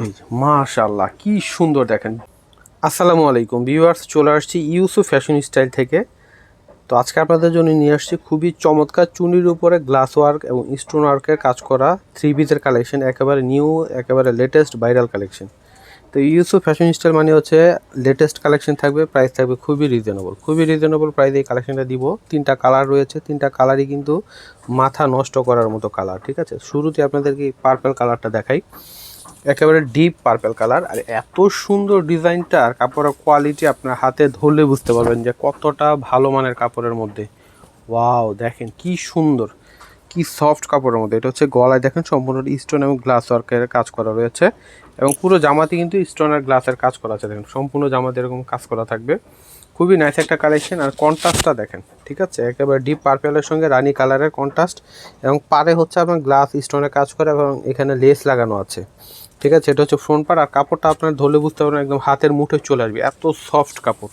এই যে মাশাআল্লাহ কি সুন্দর দেখেন। আসসালামু আলাইকুম ভিউয়ার্স, চলে আসছি ইউসুফ ফ্যাশন স্টাইল থেকে। তো আজকে আপনাদের জন্য নিয়ে আসছি খুবই চমৎকার চুনির উপরে গ্লাস ওয়ার্ক এবং স্টোন ওয়ার্কের কাজ করা থ্রি পিসের কালেকশন, একেবারে নিউ, একেবারে লেটেস্ট ভাইরাল কালেকশন। তো ইউসুফ ফ্যাশন স্টাইল মানে হচ্ছে লেটেস্ট কালেকশন থাকবে, প্রাইস থাকবে খুবই রিজনেবল প্রাইসে এই কালেকশনটা দিব। তিনটা কালার রয়েছে, তিনটা কালারই কিন্তু মাথা নষ্ট করার মতো কালার, ঠিক আছে। শুরুতে আপনাদেরকে পার্পল কালারটা দেখাই, একেবারে ডিপ পার্পল কালার। আর এত সুন্দর ডিজাইনটা আর কাপড়ের কোয়ালিটি আপনার হাতে ধরলে বুঝতে পারবেন যে কতটা ভালো মানের কাপড়ের মধ্যে। ওয়াও দেখেন কি সুন্দর, কি সফট কাপড়ের মধ্যে। এটা হচ্ছে গলায় দেখেন সম্পূর্ণ স্টোন এবং গ্লাস ওয়ার্কের কাজ করা রয়েছে, এবং পুরো জামাতে কিন্তু স্টোন আর গ্লাসের কাজ করা আছে। দেখেন সম্পূর্ণ জামাতে এরকম কাজ করা থাকবে, খুবই নাইস একটা কালেকশন। আর কন্ট্রাস্টটা দেখেন, ঠিক আছে, একেবারে ডিপ পার্পেলের সঙ্গে রানি কালারের কন্ট্রাস্ট, এবং পারে হচ্ছে আপনার গ্লাস স্টোনের কাজ করে এবং এখানে লেস লাগানো আছে, ঠিক আছে। এটা হচ্ছে ফ্রন্ট পার্ট। আর কাপড়টা আপনার ধরলে বুঝতে পারবেন একদম হাতের মুঠোয় চলে আসবে, এত সফট কাপড়।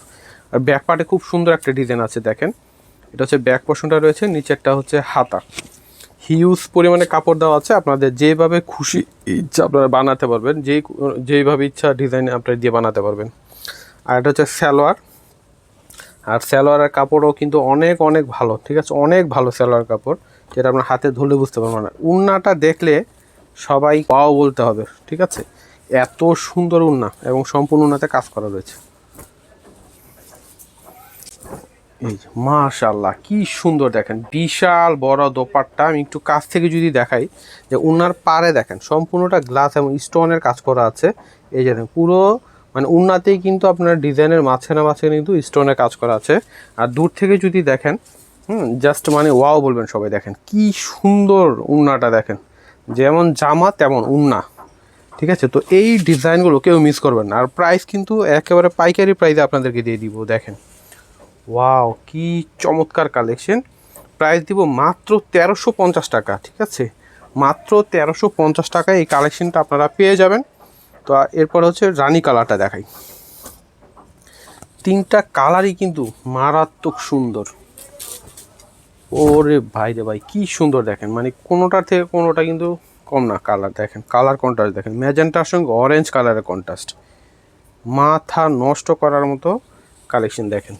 আর ব্যাক পার্টে খুব সুন্দর একটা ডিজাইন আছে দেখেন। এটা হচ্ছে ব্যাক পোর্শনটা রয়েছে, নিচেরটা হচ্ছে হাতা। হিউজ পরিমাণে কাপড় দেওয়া আছে, আপনাদের যেভাবে খুশি ইচ্ছা আপনারা বানাতে পারবেন, যেইভাবে ইচ্ছা ডিজাইন আপনারা দিয়ে বানাতে পারবেন। আর এটা হচ্ছে সালোয়ার। আর সালোয়ারের কাপড়ও কিন্তু অনেক অনেক ভালো, ঠিক আছে, অনেক ভালো সালোয়ার কাপড়, যেটা আপনার হাতে ধরলে বুঝতে পারবেন না। উন্নাটা দেখলে সবাই পাও বলতে হবে, ঠিক আছে, এত সুন্দর উন্না এবং সম্পূর্ণ উন্নাতে কাজ করা রয়েছে। এই যে মাশাআল্লাহ কি সুন্দর দেখেন, বিশাল বড় দোপাট্টা। আমি একটু কাছ থেকে যদি দেখাই, যে উন্নার পাড়ে দেখেন সম্পূর্ণটা গ্লাস এবং স্টোনের কাজ করা আছে। এই যে দেখেন পুরো মানে উন্নাতেই কিন্তু আপনার ডিজাইনের মাঝখানে মাঝখানে কিন্তু স্টোনের কাজ করা আছে। আর দূর থেকে যদি দেখেন, জাস্ট মানে ওয়াও বলবেন সবাই। দেখেন কি সুন্দর উন্নাটা দেখেন, যেমন জামা তেমন উন্না, ঠিক আছে। তো এই ডিজাইনগুলো কেউ মিস করবেন না। আর প্রাইস কিন্তু একেবারে পাইকারি প্রাইসে আপনাদেরকে দিয়ে দিব। দেখেন ওয়াও কি চমৎকার কালেকশন। প্রাইস দিব মাত্র 1350 টাকা, ঠিক আছে, মাত্র 1350 টাকায় এই কালেকশনটা আপনারা পেয়ে যাবেন। তো এরপর হচ্ছে রানী কালারটা দেখাই। তিনটা কালারই কিন্তু মারাত্মক সুন্দর। ওরে ভাই রে ভাই কি সুন্দর দেখেন, মানে কোনোটার থেকে কোনোটা কিন্তু কম না। কালার দেখেন, কালার কন্ট্রাস্ট দেখেন, ম্যাজেন্টার সঙ্গে অরেঞ্জ কালারের কন্ট্রাস্ট, মাথা নষ্ট করার মতো কালেকশন দেখেন।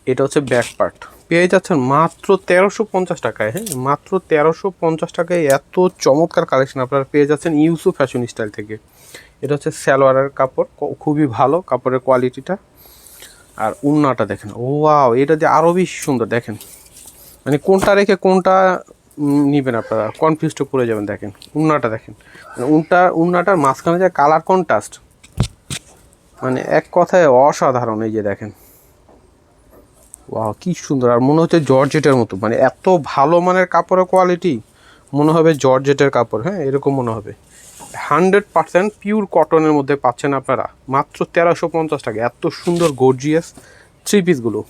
এটা হচ্ছে ব্যাক পার্ট, পেয়ে যাচ্ছেন মাত্র 1350 টাকায়। হ্যাঁ, মাত্র 1350 টাকায় এত চমৎকার কালেকশন আপনারা পেয়ে যাচ্ছেন ইউসুফ ফ্যাশন স্টাইল থেকে। এটা হচ্ছে সালোয়ারের কাপড়, খুবই ভালো কাপড়ের কোয়ালিটিটা। আর উন্নাটা দেখেন, ওয়াও এটা দিয়ে আরও বেশি সুন্দর দেখেন, মানে কোনটা রেখে কোনটা নেবেন আপনারা কনফিউজড পড়ে যাবেন। দেখেন উন্নাটা দেখেন, মানে উন্নাটার মাঝখানে যে কালার কন্ট্রাস্ট, মানে এক কথায় অসাধারণ। এই যে দেখেন ওয়াও কি সুন্দর। আর মনে হচ্ছে জর্জেটের মতো, মানে এত ভালো মানের কাপড়ের কোয়ালিটি, মনে হবে জর্জেটের কাপড়। হ্যাঁ, এরকম মনে হবে। 100% পিওর কটনের মধ্যে পাচ্ছেন আপনারা মাত্র 1350 টাকা। এত সুন্দর গর্জিয়াস থ্রি পিসগুলো।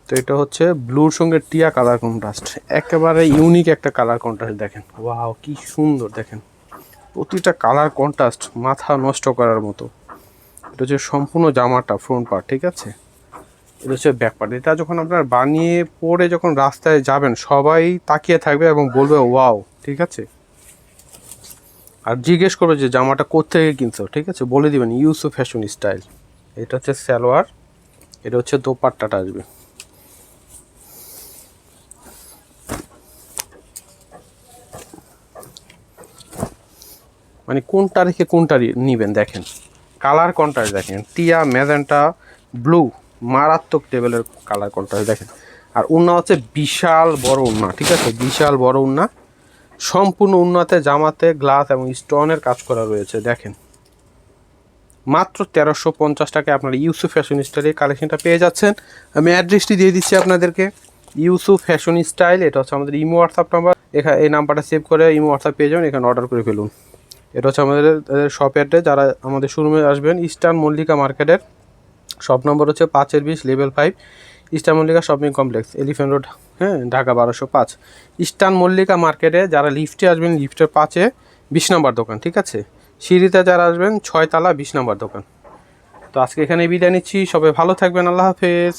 তো এটা হচ্ছে ব্লুর সঙ্গে টিয়া কালার কন্ট্রাস্ট, একেবারে ইউনিক একটা কালার কন্ট্রাস্ট দেখেন। ওয়াও কি সুন্দর দেখেন, প্রতিটা কালার কন্ট্রাস্ট মাথা নষ্ট করার মতো। এটা হচ্ছে সম্পূর্ণ জামাটা ফ্রন্ট পার্ট, ঠিক আছে। এটা হচ্ছে ব্যাক পার্ট। এটা যখন আপনার বানিয়ে পরে যখন রাস্তায় যাবেন সবাই তাকিয়ে থাকবে এবং বলবে ওয়াও, ঠিক আছে। আর জিজ্ঞেস করবে যে জামাটা কোত্থেকে কিনছো, ঠিক আছে, বলে দিবেন ইউসুফ ফ্যাশন স্টাইল। এটা হচ্ছে সালোয়ার, এটা হচ্ছে দোপাট্টাটা আসবে। মানে কোনটা রেখে কোনটা নিবেন দেখেন, কালার কন্ট্রাস্ট দেখেন, টিয়া ম্যাজেন্টা ব্লু, মারাত্মক লেভেলের কালার কন্ট্রাস্ট দেখেন। আর উন্না হচ্ছে বিশাল বড় উন্না, ঠিক আছে, বিশাল বড় উন্না। সম্পূর্ণ উন্নাতে জামাতে গ্লাস এবং স্টোনের কাজ করা রয়েছে। দেখেন মাত্র 1350 টাকায় আপনারা ইউসুফ ফ্যাশন স্টাইলের কালেকশনটা পেয়ে যাচ্ছেন। আমি অ্যাড্রেসটি দিয়ে দিচ্ছি আপনাদেরকে, ইউসুফ ফ্যাশন স্টাইল। এটা হচ্ছে আমাদের ইমো হোয়াটসঅ্যাপ নাম্বার, এখানে এই নাম্বারটা সেভ করে ইমো হোয়াটসঅ্যাপ পেয়ে যাবেন, এখানে অর্ডার করে ফেলুন। এটা হচ্ছে আমাদের শপ অ্যাড্রেস। যারা আমাদের শোরুমে আসবেন, ইস্টার্ন মল্লিকা মার্কেটের শপ নম্বর হচ্ছে 5/20 level 5, eastern Mallika shopping complex, elephant road, হ্যাঁ, ঢাকা 1205। ইস্টার্ন মল্লিকা মার্কেটে যারা লিফটে আসবেন, লিফটের 5-এ 20 নম্বর দোকান, ঠিক আছে। সিঁড়িতে যারা আসবেন 6 তলা 20 নম্বর দোকান। তো আজকে এখানে বিদায় নিচ্ছি, সবাই ভালো থাকবেন, আল্লাহ হাফেজ।